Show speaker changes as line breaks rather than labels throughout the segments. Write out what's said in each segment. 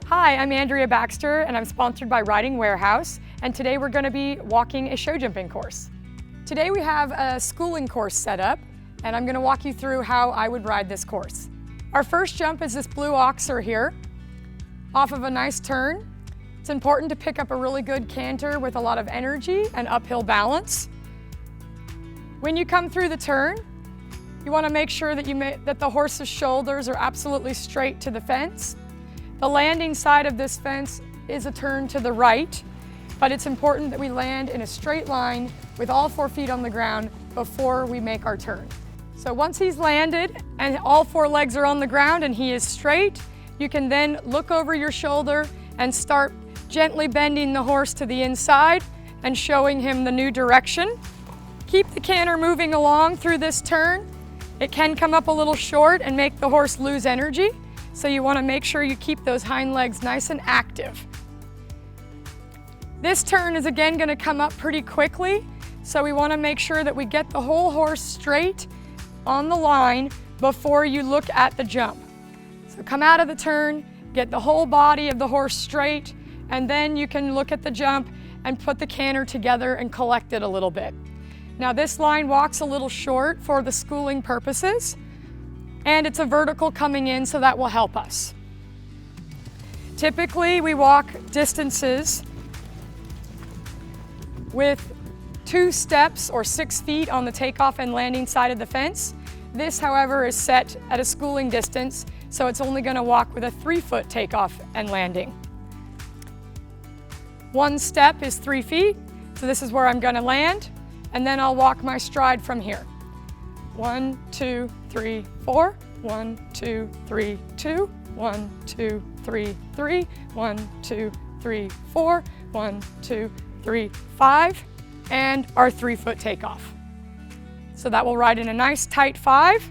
Hi, I'm Andrea Baxter and I'm sponsored by Riding Warehouse, and today we're going to be walking a show jumping course. Today we have a schooling course set up and I'm going to walk you through how I would ride this course. Our first jump is this blue oxer here, off of a nice turn. It's important to pick up a really good canter with a lot of energy and uphill balance. When you come through the turn, you want to make sure that the horse's shoulders are absolutely straight to the fence. The landing side of this fence is a turn to the right, but it's important that we land in a straight line with all 4 feet on the ground before we make our turn. So once he's landed and all 4 legs are on the ground and he is straight, you can then look over your shoulder and start gently bending the horse to the inside and showing him the new direction. Keep the canter moving along through this turn. It can come up a little short and make the horse lose energy. So you want to make sure you keep those hind legs nice and active. This turn is again going to come up pretty quickly, so we want to make sure that we get the whole horse straight on the line before you look at the jump. So come out of the turn, get the whole body of the horse straight, and then you can look at the jump and put the canter together and collect it a little bit. Now this line walks a little short for the schooling purposes, and it's a vertical coming in, so that will help us. Typically, we walk distances with 2 steps or 6 feet on the takeoff and landing side of the fence. This, however, is set at a schooling distance, so it's only going to walk with a 3-foot takeoff and landing. 1 step is 3 feet, so this is where I'm going to land, and then I'll walk my stride from here. 1, 2, 3, 4. 1, 2, 3, 2. 1, 2, 3, 3. 1, 2, 3, 4. 1, 2, 3, 5. And our 3-foot takeoff. So that will ride in a nice tight 5.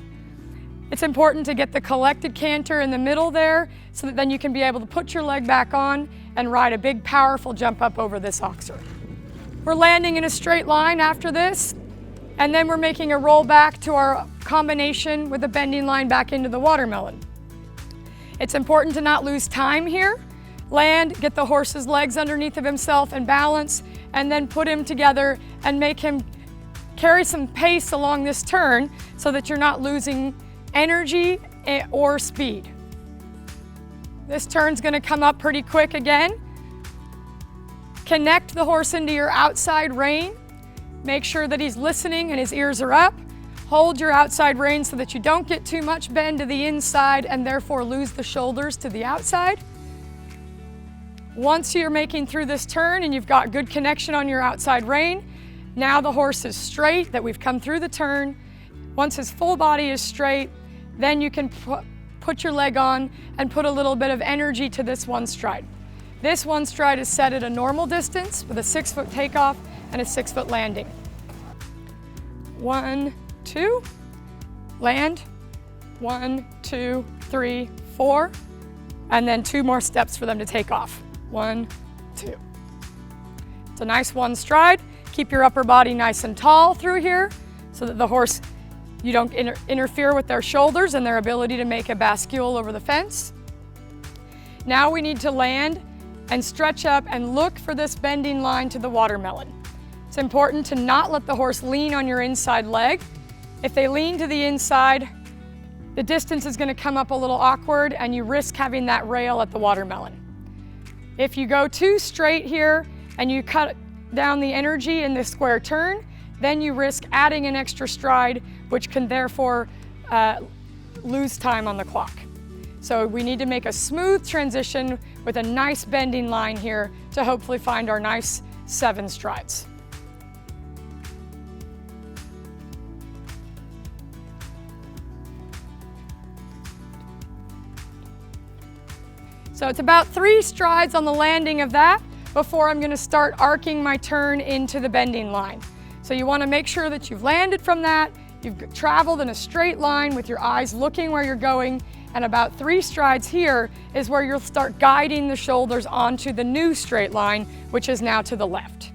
It's important to get the collected canter in the middle there so that then you can be able to put your leg back on and ride a big powerful jump up over this oxer. We're landing in a straight line after this, and then we're making a roll back to our combination with a bending line back into the watermelon. It's important to not lose time here. Land, get the horse's legs underneath of himself and balance, and then put him together and make him carry some pace along this turn so that you're not losing energy or speed. This turn's going to come up pretty quick again. Connect the horse into your outside rein. Make sure that he's listening and his ears are up. Hold your outside rein so that you don't get too much bend to the inside and therefore lose the shoulders to the outside. Once you're making through this turn and you've got good connection on your outside rein, now the horse is straight, that we've come through the turn. Once his full body is straight, then you can put your leg on and put a little bit of energy to this 1 stride. This 1 stride is set at a normal distance with a 6-foot takeoff and a 6-foot landing. 1, 2, land. 1, 2, 3, 4, and then 2 more steps for them to take off. 1, 2. It's a nice 1 stride. Keep your upper body nice and tall through here so that the horse, you don't interfere with their shoulders and their ability to make a bascule over the fence. Now we need to land and stretch up and look for this bending line to the watermelon. It's important to not let the horse lean on your inside leg. If they lean to the inside, the distance is going to come up a little awkward and you risk having that rail at the watermelon. If you go too straight here and you cut down the energy in this square turn, then you risk adding an extra stride, which can therefore lose time on the clock. So we need to make a smooth transition with a nice bending line here to hopefully find our nice 7 strides. So it's about 3 strides on the landing of that before I'm going to start arcing my turn into the bending line. So you want to make sure that you've landed from that, you've traveled in a straight line with your eyes looking where you're going, and about 3 strides here is where you'll start guiding the shoulders onto the new straight line, which is now to the left.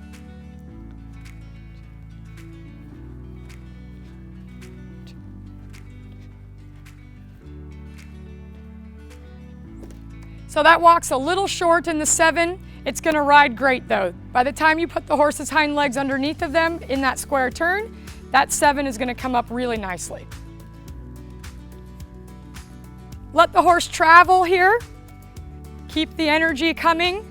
So that walk's a little short in the 7. It's going to ride great though. By the time you put the horse's hind legs underneath of them in that square turn, that 7 is going to come up really nicely. Let the horse travel here. Keep the energy coming.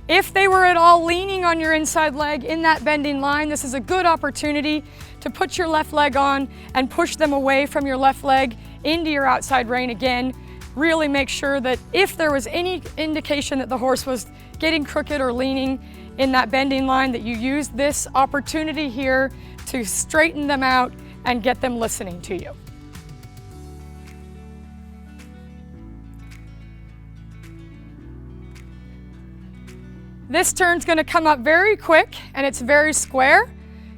If they were at all leaning on your inside leg in that bending line, this is a good opportunity to put your left leg on and push them away from your left leg into your outside rein again. Really make sure that if there was any indication that the horse was getting crooked or leaning in that bending line, that you use this opportunity here to straighten them out and get them listening to you. This turn's going to come up very quick and it's very square.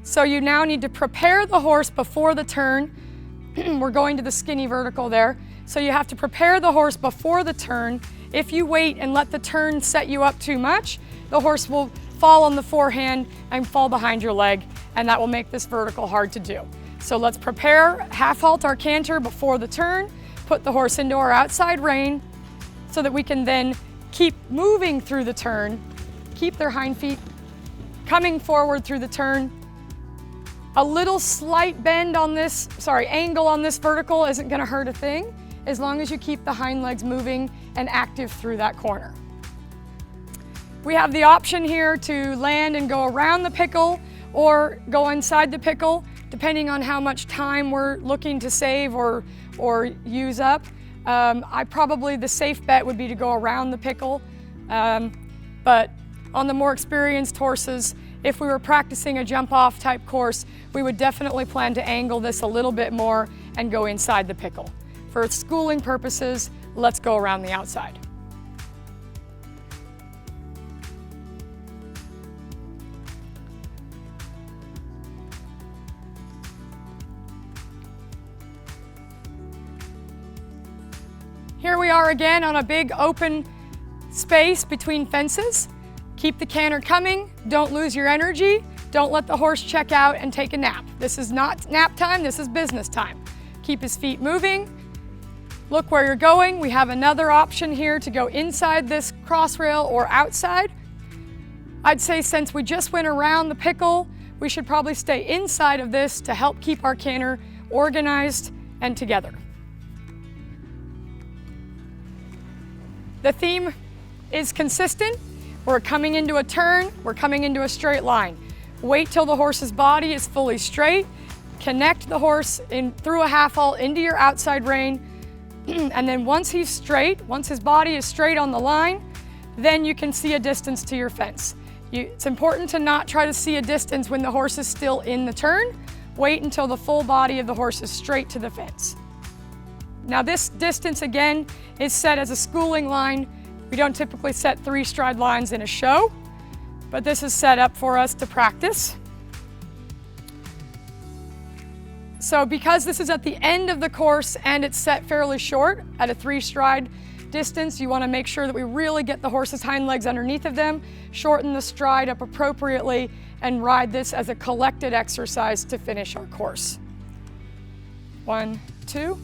So you now need to prepare the horse before the turn. We're going to the skinny vertical there. So you have to prepare the horse before the turn. If you wait and let the turn set you up too much, the horse will fall on the forehand and fall behind your leg, and that will make this vertical hard to do. So let's prepare, half halt our canter before the turn, put the horse into our outside rein so that we can then keep moving through the turn, keep their hind feet coming forward through the turn. A little slight bend on this, angle on this vertical isn't going to hurt a thing as long as you keep the hind legs moving and active through that corner. We have the option here to land and go around the pickle or go inside the pickle, depending on how much time we're looking to save or use up. The safe bet would be to go around the pickle, but on the more experienced horses, if we were practicing a jump-off type course, we would definitely plan to angle this a little bit more and go inside the pickle. For schooling purposes, let's go around the outside. Here we are again on a big open space between fences. Keep the canter coming, don't lose your energy, don't let the horse check out and take a nap. This is not nap time, this is business time. Keep his feet moving, look where you're going. We have another option here to go inside this cross rail or outside. I'd say since we just went around the pickle, we should probably stay inside of this to help keep our canter organized and together. The theme is consistent. We're coming into a turn, we're coming into a straight line. Wait till the horse's body is fully straight. Connect the horse in through a half halt into your outside rein. And then once he's straight, once his body is straight on the line, then you can see a distance to your fence. It's important to not try to see a distance when the horse is still in the turn. Wait until the full body of the horse is straight to the fence. Now this distance again is set as a schooling line. We don't typically set 3 stride lines in a show, but this is set up for us to practice. So because this is at the end of the course and it's set fairly short at a 3 stride distance, you want to make sure that we really get the horse's hind legs underneath of them, shorten the stride up appropriately, and ride this as a collected exercise to finish our course. 1, 2,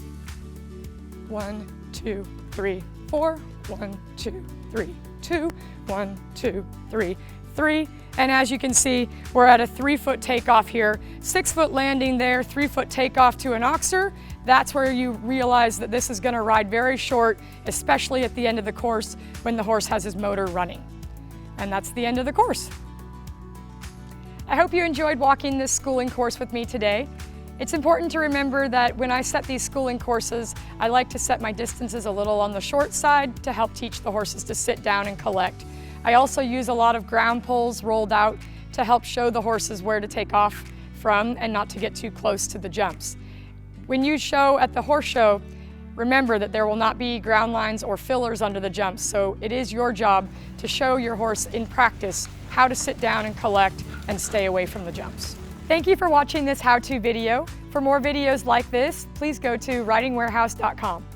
1, 2, 3, 4. 1, 2, 3, 2, 1, 2, 3, 3. And as you can see, we're at a 3-foot takeoff here, 6-foot landing there, 3-foot takeoff to an oxer. That's where you realize that this is going to ride very short, especially at the end of the course when the horse has his motor running. And that's the end of the course. I hope you enjoyed walking this schooling course with me today. It's important to remember that when I set these schooling courses, I like to set my distances a little on the short side to help teach the horses to sit down and collect. I also use a lot of ground poles rolled out to help show the horses where to take off from and not to get too close to the jumps. When you show at the horse show, remember that there will not be ground lines or fillers under the jumps, so it is your job to show your horse in practice how to sit down and collect and stay away from the jumps. Thank you for watching this how-to video. For more videos like this, please go to ridingwarehouse.com.